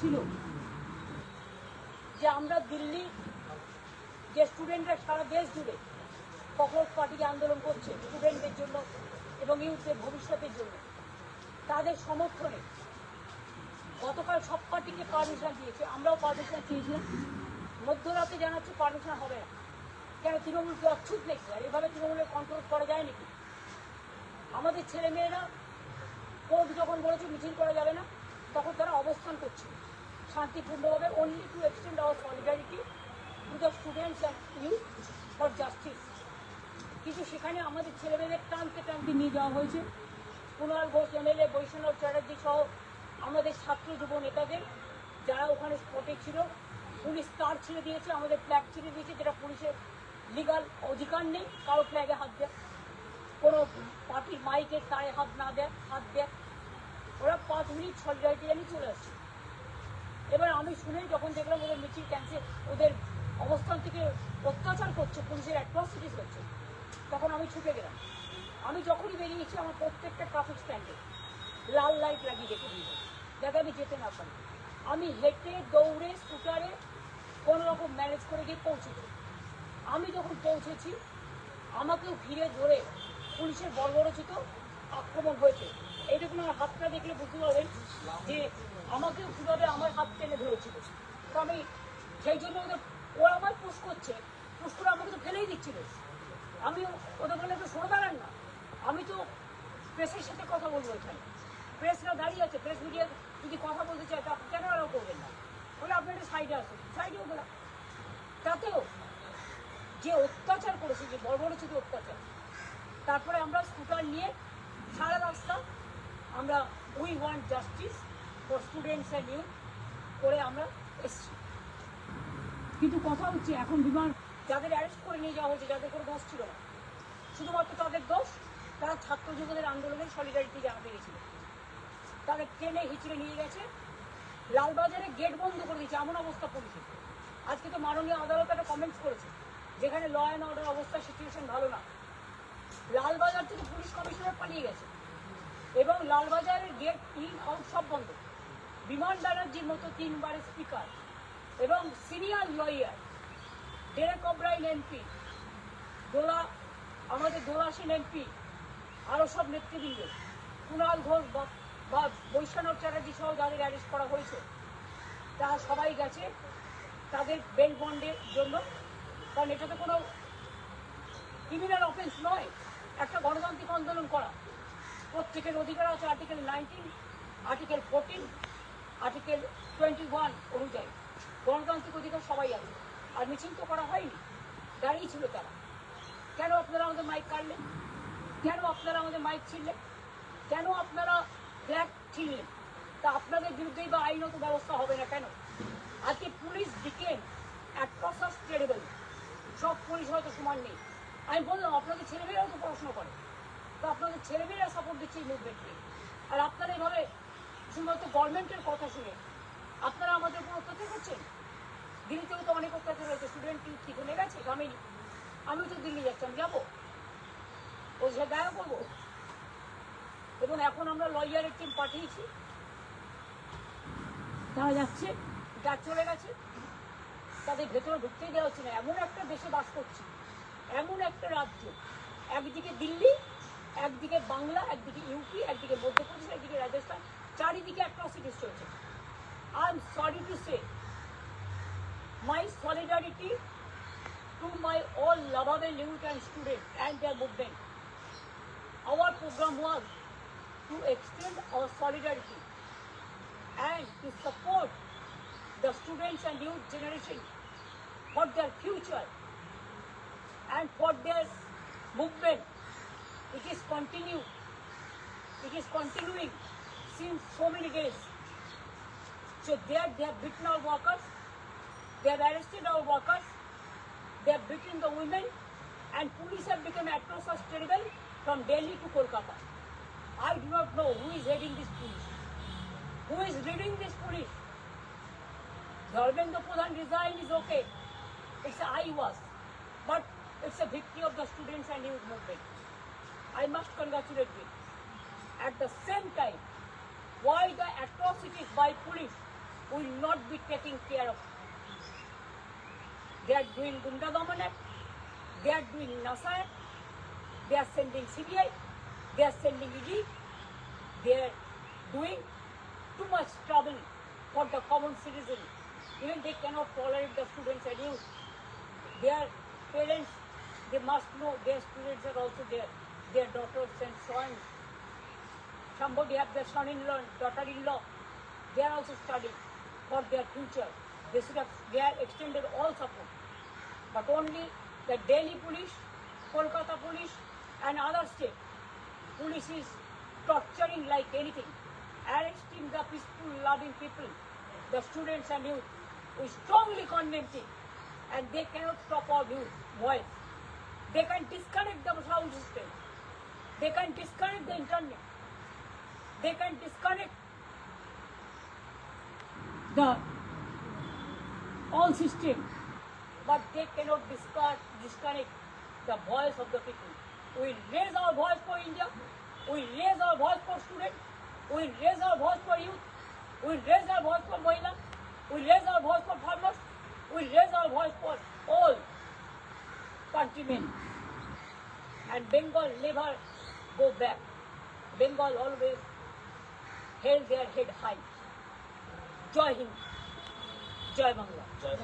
ছিল যে আমরা দিল্লি যে স্টুডেন্টরা সারা দেশ জুড়ে কংগ্রেস পার্টিকে আন্দোলন করছে স্টুডেন্টদের জন্য এবং ইউথদের ভবিষ্যতের জন্য, তাদের সমর্থনে গতকাল সব পার্টিকে পারমিশন দিয়েছে, আমরাও পারমিশন চেয়েছিলাম। মধ্যরাতে জানাচ্ছে পারমিশন হবে না। কেন? তৃণমূলকে অচ্ছুত নাকি? আর এভাবে তৃণমূলের কন্ট্রোল করা যায় নাকি? আমাদের ছেলেমেয়েরা কোর্ট যখন বলেছে মিছিল করা যাবে না, তখন তারা অবস্থান করছে শান্তিপূর্ণভাবে, only to extend hour solidarity to the students and youth for justice. কিন্তু সেখানে আমাদের ছেলেমেয়েদের টানতে টানতে নিয়ে যাওয়া হয়েছে। কুণাল ঘোষ এমএলএ, বৈষ্ণব চ্যাটার্জি সহ আমাদের ছাত্র যুব নেতাদের, যারা ওখানে স্পটে ছিল। পুলিশ তার ছেড়ে দিয়েছে, আমাদের ফ্ল্যাগ ছেড়ে দিয়েছে, যেটা পুলিশের লিগাল অধিকার নেই কারো ফ্ল্যাগে হাত দেয়, কোনো পার্টির মাইকের তারে হাত না দেয়, হাত দেয়। ওরা 5 মিনিট সলিডারিটি জানিয়ে চলে আসছে। এবার আমি শুনে যখন দেখলাম ওদের মিছিল ক্যান্সেল, ওদের অবস্থান থেকে অত্যাচার করছে, পুলিশের অ্যাট্রসিটিস হচ্ছে, তখন আমি ছুটে গেলাম। আমি যখনই বেরিয়েছি আমার প্রত্যেকটা ট্রাফিক স্ট্যান্ডে লাল লাইট লাগিয়ে রেখে দিয়েছে, যাতে আমি যেতে না পারি। আমি হেঁটে দৌড়ে স্কুটারে কোনো রকম ম্যানেজ করে গিয়ে পৌঁছেছি। আমি যখন পৌঁছেছি আমাকেও ঘিরে ধরে পুলিশের বর্বরোচিত আক্রমণ হয়েছে। এইটুকু আমার হাতটা দেখলে বুঝতে পারবেন যে আমাকেও কীভাবে আমার হাত টেনে ধরেছিল। তো আমি সেই জন্য ওরা আমায় পুশ করছে, পুশ করে আমাকে তো ফেলেই দিচ্ছিল। আমি ওদের বলে একটু সরে দাঁড়ান না, আমি তো প্রেসের সাথে কথা বলবো এখানে, প্রেসরা দাঁড়িয়ে আছে, প্রেস মিডিয়া যদি কথা বলতে চায় তা কেন ওরাও করবেন না? বলে আপনি একটা সাইডে আসুন, সাইডেও গেলাম। তাতেও যে অত্যাচার করেছে, যে বর্বরোচিত অত্যাচার, তারপরে আমরা স্কুটার নিয়ে সারা রাস্তা আমরা we want justice for students and youth করে আমরা এসছি। কিন্তু কথা হচ্ছে এখন বিমান যাদের অ্যারেস্ট করে নিয়ে যাওয়া হয়েছে, যাদের কোনো দোষ ছিল না, শুধুমাত্র তাদের দোষ তারা ছাত্র যুবদের আন্দোলনের সলিডারিটি জানাতে গেছিল। তাদের ট্রেনে হিচড়ে নিয়ে গেছে, লালবাজারে গেট বন্ধ করে দিয়েছে, এমন অবস্থা পুলিশের। আজকে তো মাননীয় আদালত একটা কমেন্টস করেছে, যেখানে ল অ্যান্ড অর্ডার অবস্থা সিচুয়েশন ভালো না, লালবাজার থেকে পুলিশ কমিশনার পালিয়ে গেছে এবং লালবাজারের গেট ইন আউট সব বন্ধ। বিমান ব্যানার্জির মতো 3 বারের স্পিকার এবং senior lawyer Derek O'Brien MP, আমাদের দোলাসীন এমপি, আরও সব নেতৃবৃন্দ, কুণাল ঘোষ বা বৈষ্ণব চ্যাটার্জি সহ যাদের অ্যারেস্ট করা হয়েছে, তারা সবাই গেছে তাদের বেল বন্ডের জন্য। কারণ এটা তো কোনো ক্রিমিনাল অফেন্স নয়, একটা গণতান্ত্রিক আন্দোলন করা। প্রত্যেকের অধিকার আছে আর্টিকেল 19, আর্টিকেল 14, আর্টিকেল 21 অনুযায়ী গণতান্ত্রিক অধিকার সবাই আছে। আর মিছিল তো করা হয়নি, দাঁড়িয়ে ছিল তারা। কেন আপনারা আমাদের মাইক কাটলেন? কেন আপনারা আমাদের মাইক ছিঁড়লেন? কেন আপনারা ফ্ল্যাগ ছিঁড়লেন? তা আপনাদের বিরুদ্ধেই বা আইনত ব্যবস্থা হবে না কেন? আজকে পুলিশ বিকেম অ্যাট্রসিটিস টেরিবল। সব পুলিশ হয়তো সমান নেই। আমি বললাম আপনাদের ছেলেমেয়েরাও তো পড়াশোনা করে, তো আপনাদের ছেলেমেয়েরা সাপোর্ট দিচ্ছে এই মুভমেন্টকে। আর আপনারা এইভাবে শুধুমাত্র গভর্নমেন্টের কথা শুনে আপনারা আমাদের উপর অত্যাচার করছেন। দিল্লিতেও তো অনেক অত্যাচার হয়েছে, স্টুডেন্ট কি কমে গেছে? আমি তো দিল্লি যাচ্ছি, আমি যাবো, ওই সে দেখা করবো। এবং এখন আমরা লয়ারের টিম পাঠিয়েছি, তারা যাচ্ছে, যা চলে গেছে, তাদের ভেতরে ঢুকতেই দেওয়া হচ্ছে না। এমন একটা দেশে বাস করছি, এমন একটা রাজ্য, একদিকে দিল্লি, একদিকে বাংলা, একদিকে ইউপি, একদিকে মধ্যপ্রদেশ, একদিকে রাজস্থান, চারিদিকে অ্যাট্রসিটিস চলছে। I am sorry to say my solidarity to my all lovable youth and students and their movement. Our program was to extend our solidarity and to support the students and youth generation for their future and for their movement. It is continuing since so many days. So there they have beaten our workers, they have arrested our workers, they have beaten the women, and police have become atrocious terrible from Delhi to Kolkata. I do not know who is heading this police, who is leading this police. Dharmendra Pradhan resign is okay, it's I was, but it's a victory of the students and youth movement. I must congratulate them. At the same time, why the atrocities by police will not be taking care of. They are doing Gunda Damanak, they are doing Nasai, they are sending CBI, they are sending ED, they are doing too much trouble for the common citizen. Even they cannot tolerate the students and youth. Their parents, they must know their students are also there, their daughters and sons. Somebody have their son-in-law, daughter-in-law, they are also studying for their future. They are extended all support. But only the Delhi police, Kolkata police and other state police is torturing like anything, arresting the peaceful, loving people, the students and youth. We strongly condemn it, and they cannot stop our voice. They can disconnect the sound system. They can disconnect the internet. They can disconnect the all system, but they cannot disconnect the voice of the people. We raise our voice for India. We raise our voice for students. We raise our voice for youth. We raise our voice for Mahila. We raise our voice for farmers. We raise our voice for all countrymen. And Bengal never go back. Bengal always held their head high. Jai Hind, Jai Bangla.